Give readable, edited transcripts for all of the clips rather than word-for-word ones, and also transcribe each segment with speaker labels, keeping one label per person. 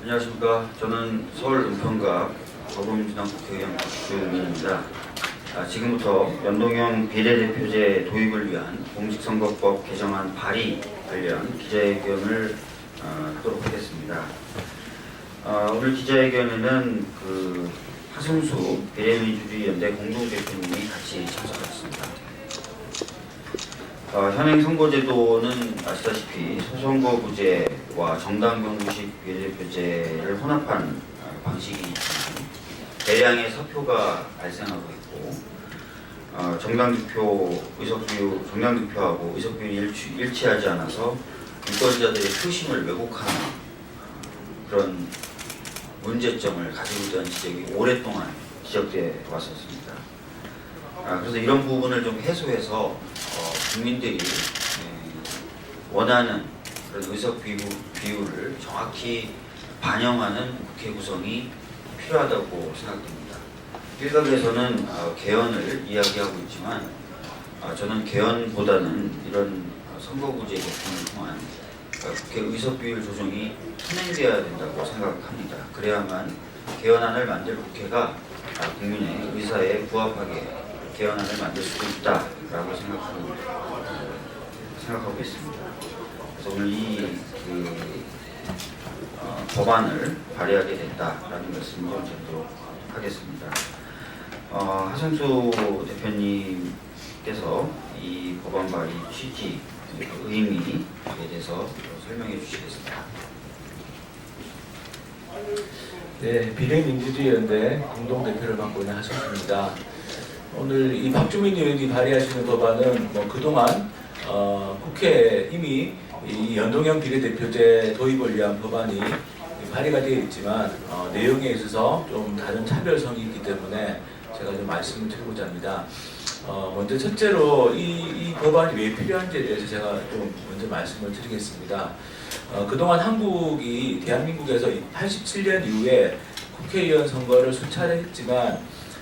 Speaker 1: 안녕하십니까. 저는 서울 은평갑 더불어민주당 국회의원 박주민입니다. 지금부터 연동형 비례대표제 도입을 위한 공직선거법 개정안 발의 관련 기자회견을 하도록 하겠습니다. 오늘 기자회견에는 하승수 비례민주주의연대 공동대표님이 같이 참석하셨습니다. 현행 선거제도는 아시다시피 소선거구제와 정당경구식 비례대표제를 혼합한 방식이 있지만 대량의 사표가 발생하고 있고 정당투표하고 의석비율이 일치하지 않아서 유권자들의 표심을 왜곡하는 그런 문제점을 가지고 있다는 지적이 오랫동안 지적되어 왔었습니다. 그래서 이런 부분을 좀 해소해서 국민들이 원하는 그런 의석 비율을 정확히 반영하는 국회 구성이 필요하다고 생각됩니다. 일각에서는 개헌을 이야기하고 있지만 저는 개헌보다는 이런 선거구제 개편을 통한 국회 의석 비율 조정이 선행되어야 된다고 생각합니다. 그래야만 개헌안을 만들 국회가 국민의 의사에 부합하게 개헌안을 만들 수 있다라고 생각하고 있습니다. 그래서 오늘 이 법안을 발의하게 됐다라는 말씀을 좀 드리도록 하겠습니다. 하승수 대표님께서 이 법안 발의 취지, 의미에 대해서 설명해 주시겠습니다.
Speaker 2: 네, 비례민주주의연대 공동대표를 맡고 있는 하승수입니다. 오늘 이 박주민 의원이 발의하시는 법안은 그동안 국회에 이미 이 연동형 비례대표제 도입을 위한 법안이 발의가 되어 있지만 내용에 있어서 좀 다른 차별성이 있기 때문에 제가 좀 말씀을 드리고자 합니다. 먼저 첫째로 이 법안이 왜 필요한지에 대해서 제가 좀 먼저 말씀을 드리겠습니다. 그동안 대한민국에서 87년 이후에 국회의원 선거를 수차례 했지만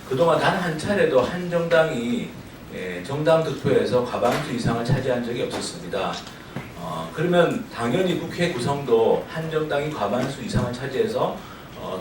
Speaker 2: 그동안 단 한 차례도 한 정당이 정당 득표에서 과반수 이상을 차지한 적이 없었습니다. 그러면 당연히 국회 구성도 한 정당이 과반수 이상을 차지해서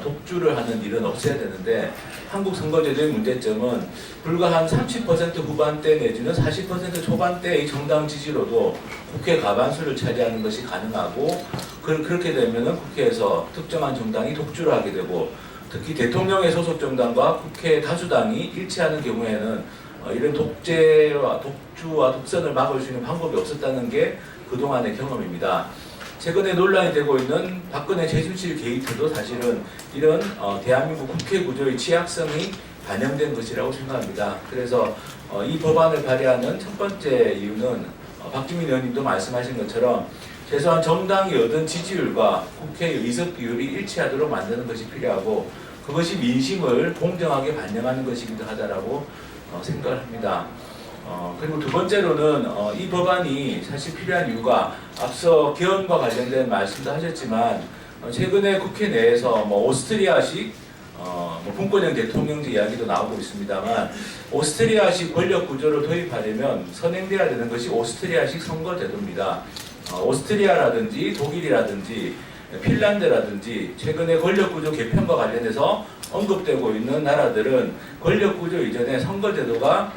Speaker 2: 독주를 하는 일은 없어야 되는데 한국 선거제도의 문제점은 불과 한 30% 후반대 내지는 40% 초반대의 정당 지지로도 국회 과반수를 차지하는 것이 가능하고 그렇게 되면 국회에서 특정한 정당이 독주를 하게 되고 특히 대통령의 소속 정당과 국회 다수당이 일치하는 경우에는 이런 독주와 독선을 막을 수 있는 방법이 없었다는 게 그동안의 경험입니다. 최근에 논란이 되고 있는 박근혜 최순실 게이트도 사실은 이런 대한민국 국회 구조의 취약성이 반영된 것이라고 생각합니다. 그래서 이 법안을 발의하는 첫 번째 이유는 박주민 의원님도 말씀하신 것처럼 최소한 정당이 얻은 지지율과 국회의 의석 비율이 일치하도록 만드는 것이 필요하고 그것이 민심을 공정하게 반영하는 것이기도 하다라고 생각을 합니다. 그리고 두 번째로는 이 법안이 사실 필요한 이유가 앞서 개헌과 관련된 말씀도 하셨지만 최근에 국회 내에서 오스트리아식 분권형 대통령제 이야기도 나오고 있습니다만 오스트리아식 권력 구조를 도입하려면 선행돼야 되는 것이 오스트리아식 선거제도입니다. 오스트리아라든지 독일이라든지 핀란드라든지 최근에 권력구조 개편과 관련해서 언급되고 있는 나라들은 권력구조 이전에 선거제도가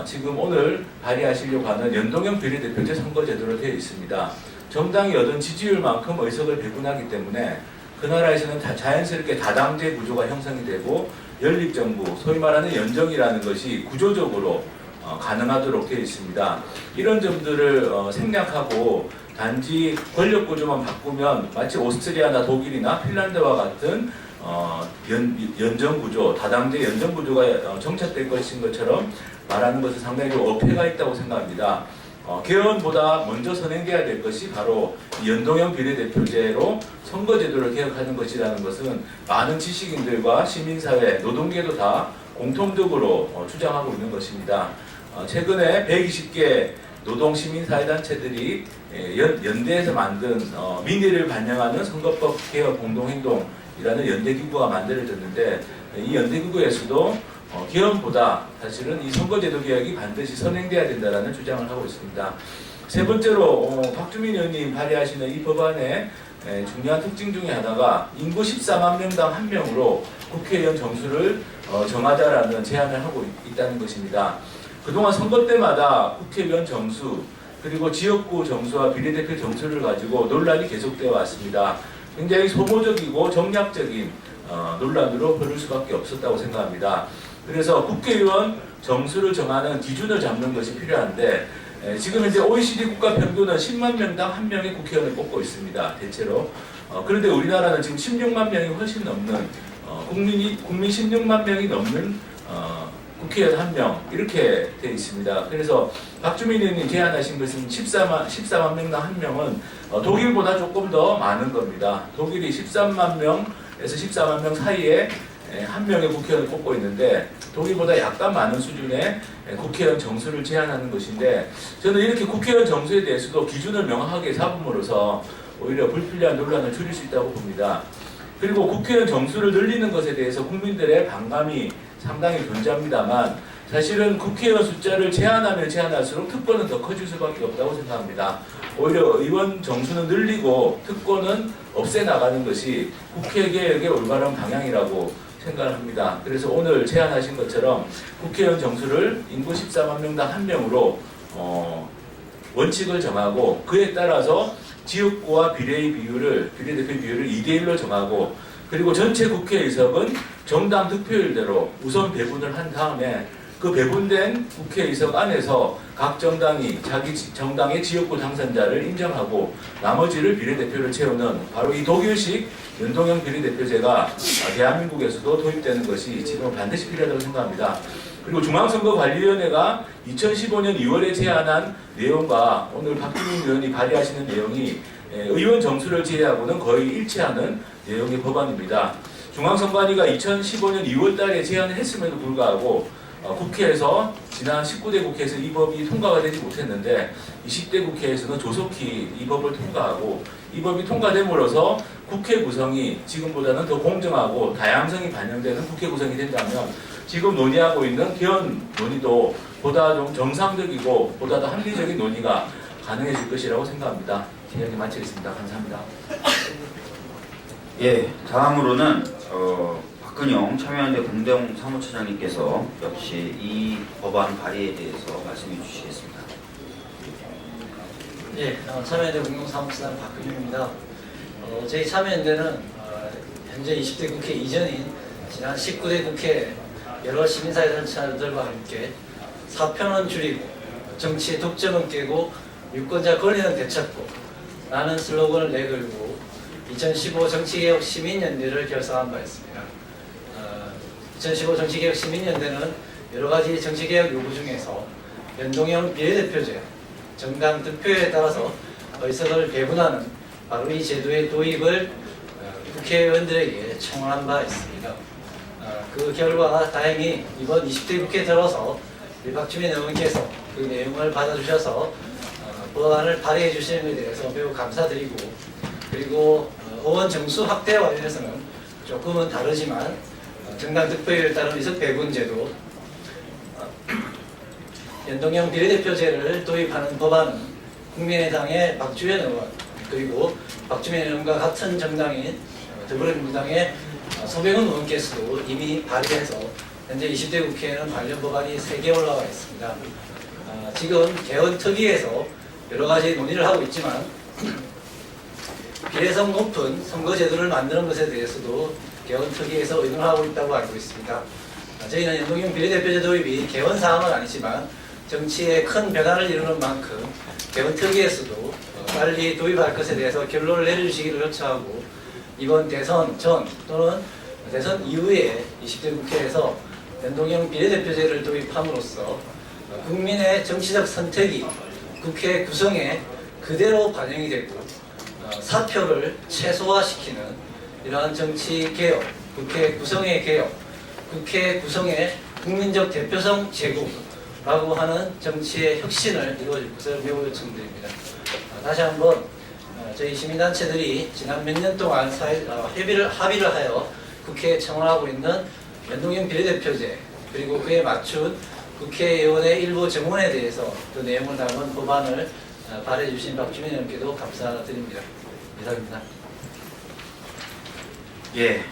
Speaker 2: 지금 오늘 발의하시려고 하는 연동형 비례대표제 선거제도로 되어 있습니다. 정당이 얻은 지지율만큼 의석을 배분하기 때문에 그 나라에서는 자연스럽게 다당제 구조가 형성이 되고 연립정부, 소위 말하는 연정이라는 것이 구조적으로 가능하도록 되어 있습니다. 이런 점들을 생략하고 단지 권력구조만 바꾸면 마치 오스트리아나 독일이나 핀란드와 같은 연정구조, 다당제 연정구조가 정착될 것인 것처럼 말하는 것은 상당히 어폐가 있다고 생각합니다. 개헌보다 먼저 선행돼야 될 것이 바로 연동형 비례대표제로 선거제도를 개혁하는 것이라는 것은 많은 지식인들과 시민사회, 노동계도 다 공통적으로 주장하고 있는 것입니다. 최근에 120개 노동시민사회단체들이 연대에서 만든 민의를 반영하는 선거법 개혁 공동행동이라는 연대기구가 만들어졌는데 이 연대기구에서도 개헌보다 사실은 이 선거제도 개혁이 반드시 선행돼야 된다는 주장을 하고 있습니다. 세 번째로 박주민 의원님 발의하시는 이 법안의 중요한 특징 중에 하나가 인구 14만 명당 1명으로 국회의원 정수를 정하자라는 제안을 하고 있다는 것입니다. 그동안 선거 때마다 국회의원 정수 그리고 지역구 정수와 비례대표 정수를 가지고 논란이 계속되어 왔습니다. 굉장히 소모적이고 정략적인 논란으로 흐를 수밖에 없었다고 생각합니다. 그래서 국회의원 정수를 정하는 기준을 잡는 것이 필요한데 지금 현재 OECD 국가 평균은 10만 명당 1명의 국회의원을 뽑고 있습니다. 대체로. 그런데 우리나라는 지금 16만 명이 훨씬 넘는 국민 16만 명이 넘는 국회의원 1명 이렇게 되어 있습니다. 그래서 박주민 의원님 제안하신 것은 14만 명당 1명은 독일보다 조금 더 많은 겁니다. 독일이 13만 명에서 14만 명 사이에 1명의 국회의원을 뽑고 있는데 독일보다 약간 많은 수준의 국회의원 정수를 제한하는 것인데 저는 이렇게 국회의원 정수에 대해서도 기준을 명확하게 잡음으로써 오히려 불필요한 논란을 줄일 수 있다고 봅니다. 그리고 국회의원 정수를 늘리는 것에 대해서 국민들의 반감이 상당히 존재합니다만 사실은 국회의원 숫자를 제한하면 제한할수록 특권은 더 커질 수밖에 없다고 생각합니다. 오히려 의원 정수는 늘리고 특권은 없애나가는 것이 국회개혁의 올바른 방향이라고 생각을 합니다. 그래서 오늘 제안하신 것처럼 국회의원 정수를 인구 14만 명당 1명으로 원칙을 정하고 그에 따라서 지역구와 비례대표 비율을 2대1로 정하고 그리고 전체 국회의석은 정당 득표율대로 우선 배분을 한 다음에 그 배분된 국회의석 안에서 각 정당이 자기 정당의 지역구 당선자를 인정하고 나머지를 비례대표를 채우는 바로 이 독일식 연동형 비례대표제가 대한민국에서도 도입되는 것이 지금 반드시 필요하다고 생각합니다. 그리고 중앙선거관리위원회가 2015년 2월에 제안한 내용과 오늘 박주민 의원이 발의하시는 내용이 의원 정수를 제외하고는 거의 일치하는 내용의 법안입니다. 중앙선관위가 2015년 2월 달에 제안을 했음에도 불구하고 국회에서 지난 19대 국회에서 이 법이 통과가 되지 못했는데 20대 국회에서는 조속히 이 법을 통과하고 이 법이 통과됨으로써 국회 구성이 지금보다는 더 공정하고 다양성이 반영되는 국회 구성이 된다면 지금 논의하고 있는 개헌 논의도 보다 좀 정상적이고 보다 더 합리적인 논의가 가능해질 것이라고 생각합니다. 제 이야기 마치겠습니다. 감사합니다.
Speaker 1: 예, 다음으로는 박근영 참여연대 공동 사무처장님께서 역시 이 법안 발의에 대해서 말씀해 주시겠습니다.
Speaker 3: 예, 참여연대 공동사무처장 박근영입니다. 저희 참여연대는 현재 20대 국회 이전인 지난 19대 국회 여러 시민사회 단체들과 함께 사표는 줄이고 정치의 독점은 깨고 유권자 권리는 되찾고 라는 슬로건을 내걸고 2015 정치개혁 시민연대를 결성한 바 있습니다. 2015 정치개혁 시민연대는 여러 가지 정치개혁 요구 중에서 연동형 비례대표제, 정당 득표에 따라서 의석을 배분하는 바로 이 제도의 도입을 국회의원들에게 청원한 바 있습니다. 그 결과 다행히 이번 20대 국회에 들어서 우리 박주민 의원께서 그 내용을 받아주셔서 법안을 발의해 주시는 것에 대해서 매우 감사드리고 그리고 의원 정수 확대와 관련해서는 조금은 다르지만 정당 득표율에 따른 의석 배분 제도, 연동형 비례대표제를 도입하는 법안은 국민의당의 박주현 의원 그리고 박주민 의원과 같은 정당인 더불어민주당의 서병훈 의원께서도 이미 발의해서 현재 20대 국회에는 관련 법안이 3개 올라와 있습니다. 지금 개헌특위에서 여러 가지 논의를 하고 있지만 비례성 높은 선거제도를 만드는 것에 대해서도 개헌특위에서 의논을 하고 있다고 알고 있습니다. 저희는 연동형 비례대표제 도입이 개헌사항은 아니지만 정치에 큰 변화를 이루는 만큼 개헌특위에서도 빨리 도입할 것에 대해서 결론을 내려주시기를 요청하고 이번 대선 전 또는 대선 이후에 20대 국회에서 연동형 비례대표제를 도입함으로써 국민의 정치적 선택이 국회 구성에 그대로 반영이 되고 사표를 최소화시키는 이러한 정치 개혁, 국회 구성의 개혁, 국회 구성의 국민적 대표성 제고라고 하는 정치의 혁신을 이루어질 것을 매우 요청드립니다. 다시 한번 저희 시민단체들이 지난 몇 년 동안 합의를 하여 국회에 청원하고 있는 연동형 비례대표제 그리고 그에 맞춘 국회의원의 일부 정원에 대해서 그 내용을 담은 법안을 발의해 주신 박주민 의원께도 감사드립니다. 이상입니다.
Speaker 1: 예,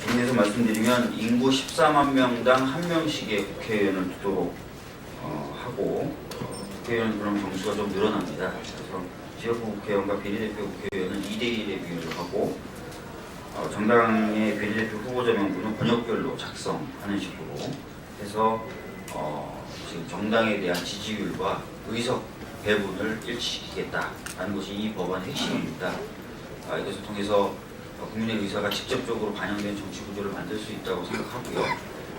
Speaker 1: 정리해서 말씀드리면 인구 14만 명당 1명씩의 국회의원을 두도록 하고 국회의원 그럼 정수가 좀 늘어납니다. 그래서 지역구 국회의원과 비례대표 국회의원은 2대1의 비율을 하고 정당의 비례대표 후보자 명부는 번역별로 작성하는 식으로 해서 지금 정당에 대한 지지율과 의석 배분을 일치시키겠다라는 것이 이 법안의 핵심입니다. 이것을 통해서 국민의 의사가 직접적으로 반영된 정치 구조를 만들 수 있다고 생각하고요.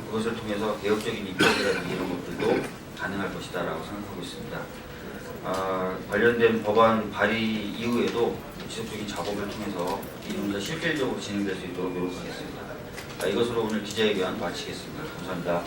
Speaker 1: 그것을 통해서 개혁적인 입법이라든지 이런 것들도 가능할 것이다라고 생각하고 있습니다. 관련된 법안 발의 이후에도 지속적인 작업을 통해서 이 문제가 실질적으로 진행될 수 있도록 노력하겠습니다. 이것으로 오늘 기자회견 마치겠습니다. 감사합니다.